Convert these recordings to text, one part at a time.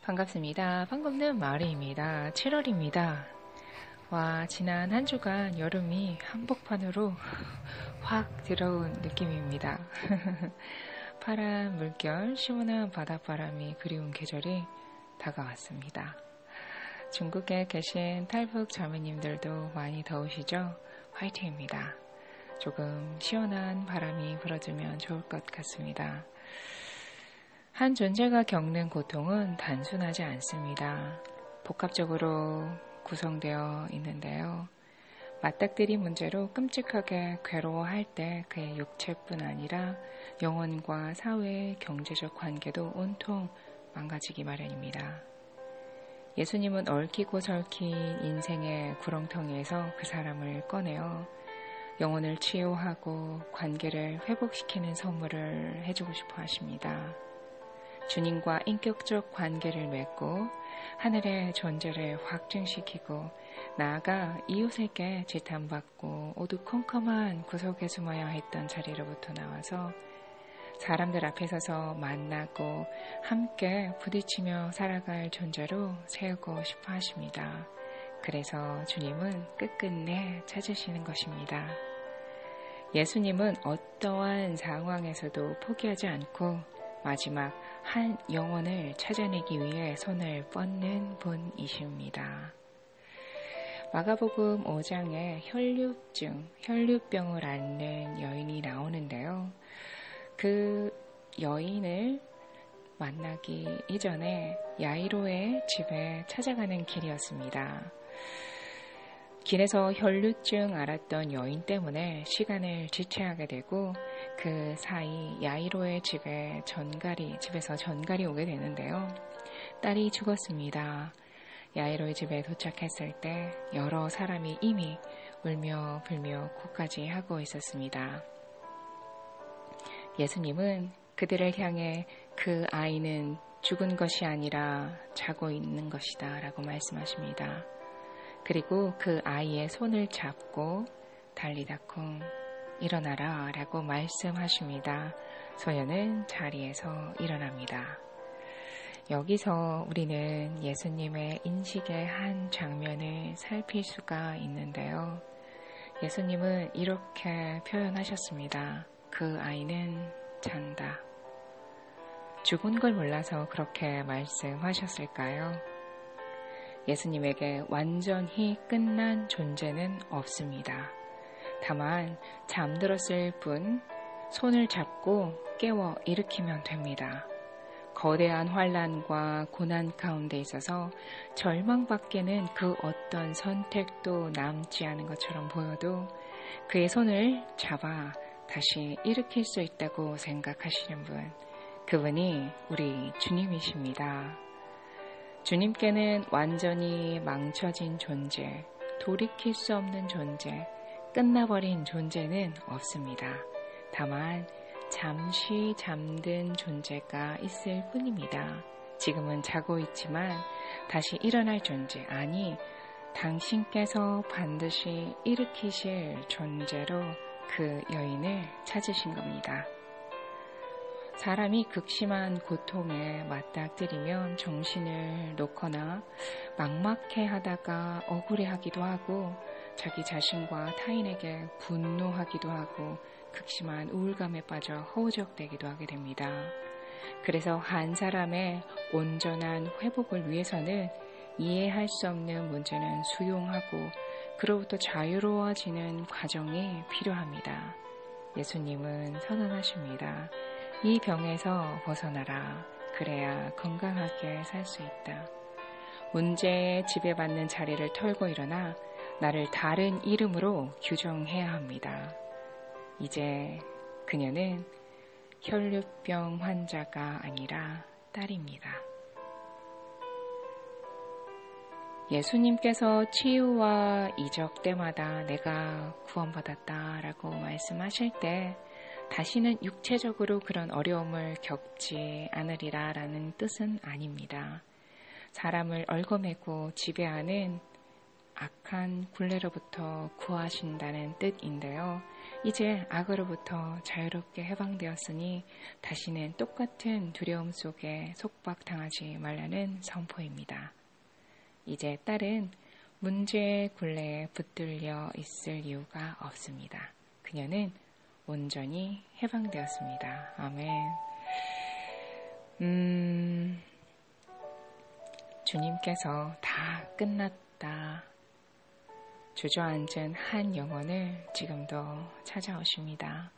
반갑습니다. 반갑는 마을입니다. 7월입니다. 와, 지난 한 주간 여름이 한복판으로 확 들어온 느낌입니다. 파란 물결, 시원한 바닷바람이 그리운 계절이 다가왔습니다. 중국에 계신 탈북 자매님들도 많이 더우시죠? 화이팅입니다. 조금 시원한 바람이 불어주면 좋을 것 같습니다. 한 존재가 겪는 고통은 단순하지 않습니다. 복합적으로 구성되어 있는데요. 맞닥뜨린 문제로 끔찍하게 괴로워할 때 그의 육체뿐 아니라 영혼과 사회, 경제적 관계도 온통 망가지기 마련입니다. 예수님은 얽히고 설킨 인생의 구렁텅이에서 그 사람을 꺼내어 영혼을 치유하고 관계를 회복시키는 선물을 해주고 싶어 하십니다. 주님과 인격적 관계를 맺고 하늘의 존재를 확증시키고 나아가 이웃에게 지탄받고 어두컴컴한 구석에 숨어야 했던 자리로부터 나와서 사람들 앞에 서서 만나고 함께 부딪히며 살아갈 존재로 세우고 싶어 하십니다. 그래서 주님은 끝끝내 찾으시는 것입니다. 예수님은 어떠한 상황에서도 포기하지 않고 마지막 한 영혼을 찾아내기 위해 손을 뻗는 분이십니다. 마가복음 5장에 혈류병을 앓는 여인이 나오는데요. 그 여인을 만나기 이전에 야이로의 집에 찾아가는 길이었습니다. 길에서 혈류증 앓았던 여인 때문에 시간을 지체하게 되고 그 사이 야이로의 집에서 전갈이 오게 되는데요. 딸이 죽었습니다. 야이로의 집에 도착했을 때 여러 사람이 이미 울며 불며哭까지 하고 있었습니다. 예수님은 그들을 향해 그 아이는 죽은 것이 아니라 자고 있는 것이다 라고 말씀하십니다. 그리고 그 아이의 손을 잡고 달리다쿵 일어나라 라고 말씀하십니다. 소녀는 자리에서 일어납니다. 여기서 우리는 예수님의 인식의 한 장면을 살필 수가 있는데요. 예수님은 이렇게 표현하셨습니다. 그 아이는 잔다. 죽은 걸 몰라서 그렇게 말씀하셨을까요? 예수님에게 완전히 끝난 존재는 없습니다. 다만 잠들었을 뿐 손을 잡고 깨워 일으키면 됩니다. 거대한 환난과 고난 가운데 있어서 절망밖에는 그 어떤 선택도 남지 않은 것처럼 보여도 그의 손을 잡아 다시 일으킬 수 있다고 생각하시는 분, 그분이 우리 주님이십니다. 주님께는 완전히 망쳐진 존재, 돌이킬 수 없는 존재, 끝나버린 존재는 없습니다. 다만 잠시 잠든 존재가 있을 뿐입니다. 지금은 자고 있지만 다시 일어날 존재, 아니 당신께서 반드시 일으키실 존재로 그 여인을 찾으신 겁니다. 사람이 극심한 고통에 맞닥뜨리면 정신을 놓거나 막막해 하다가 억울해하기도 하고 자기 자신과 타인에게 분노하기도 하고 극심한 우울감에 빠져 허우적대기도 하게 됩니다. 그래서 한 사람의 온전한 회복을 위해서는 이해할 수 없는 문제는 수용하고 그로부터 자유로워지는 과정이 필요합니다. 예수님은 선언하십니다. 이 병에서 벗어나라. 그래야 건강하게 살 수 있다. 문제에 지배받는 자리를 털고 일어나 나를 다른 이름으로 규정해야 합니다. 이제 그녀는 혈류병 환자가 아니라 딸입니다. 예수님께서 치유와 이적 때마다 내가 구원받았다라고 말씀하실 때 다시는 육체적으로 그런 어려움을 겪지 않으리라라는 뜻은 아닙니다. 사람을 얽어매고 지배하는 악한 굴레로부터 구하신다는 뜻인데요. 이제 악으로부터 자유롭게 해방되었으니 다시는 똑같은 두려움 속에 속박당하지 말라는 선포입니다. 이제 딸은 문제의 굴레에 붙들려 있을 이유가 없습니다. 그녀는 온전히 해방되었습니다. 아멘. 주님께서 다 끝났다 주저앉은 한 영혼을 지금도 찾아오십니다.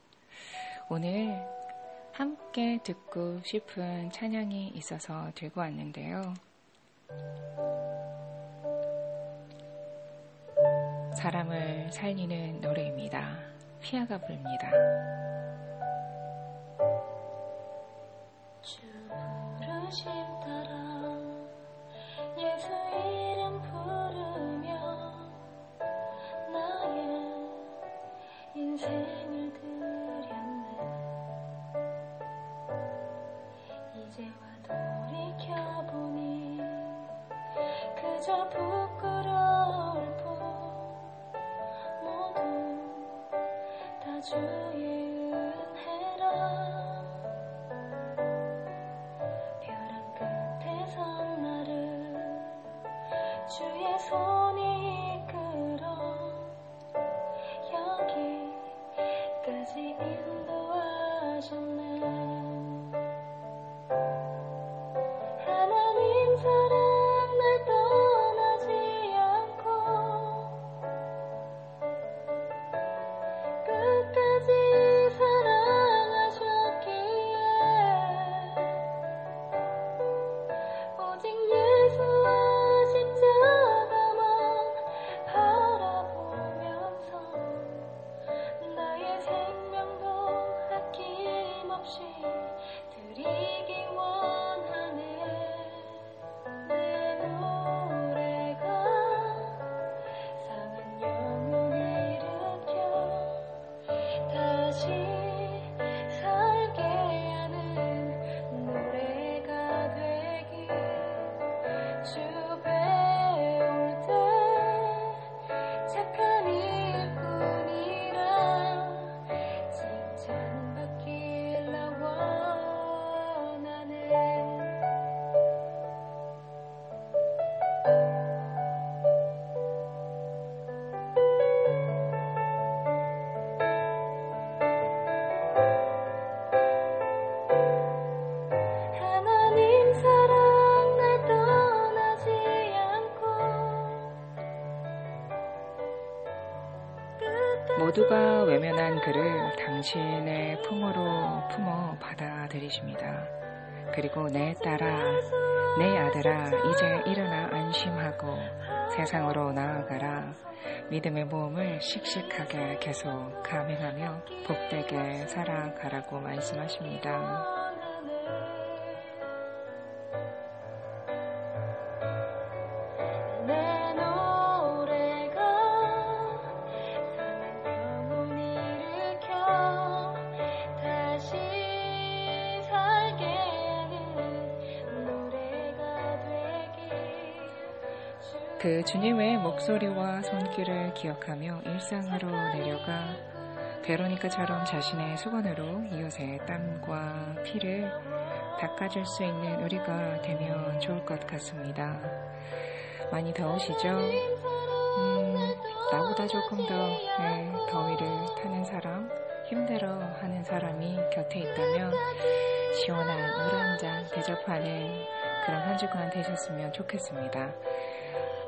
오늘 함께 듣고 싶은 찬양이 있어서 들고 왔는데요. 사람을 살리는 노래입니다. 피아가 부릅니다. 주 부르심 따라 예수 이름 부르며 나의 인생을 드렸네. 이제와 돌이켜보니 그저 부끄러울 뿐 모두 다 주의 은혜라. 벼랑 끝에 선 나를 주의 손이 이끌어 여기까지 인도하셨네. 하나님 사랑 날 떠나지 않고 끝까지 사랑하셨기에 오직 예수와 십자가만 바라보면서 나의 생명도 아낌없이 드리기 원하네. 내 노래가 상한 영혼 일으켜 다시 살게 하는 노래가 되길. 주 배울 때 착한 일뿐이라 칭찬받길 나 원하네. 하나님 사랑 날 떠나지 않고 끝까지 모두가 외면한 그를 당신의 품으로 품어 받아들이십니다. 그리고 내 딸아, 내 아들아, 이제 일어나 안심하고 세상으로 나아가라. 믿음의 모험을 씩씩하게 계속 감행하며 복되게 살아가라고 말씀하십니다. 내 노래가 상한 영혼 일으켜 다시 살게 하는 노래가 되길. 그 주님의 목소리와 손길을 기억하며 일상으로 내려가 베로니카처럼 자신의 수건으로 이웃의 땀과 피를 닦아줄 수 있는 우리가 되면 좋을 것 같습니다. 많이 더우시죠? 나보다 조금 더 더위를 타는 사람, 힘들어하는 사람이 곁에 있다면 시원한 물 한 잔 대접하는 그런 한 주간 되셨으면 좋겠습니다.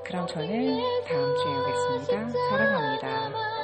그럼 저는 다음 주에 오겠습니다. 사랑합니다.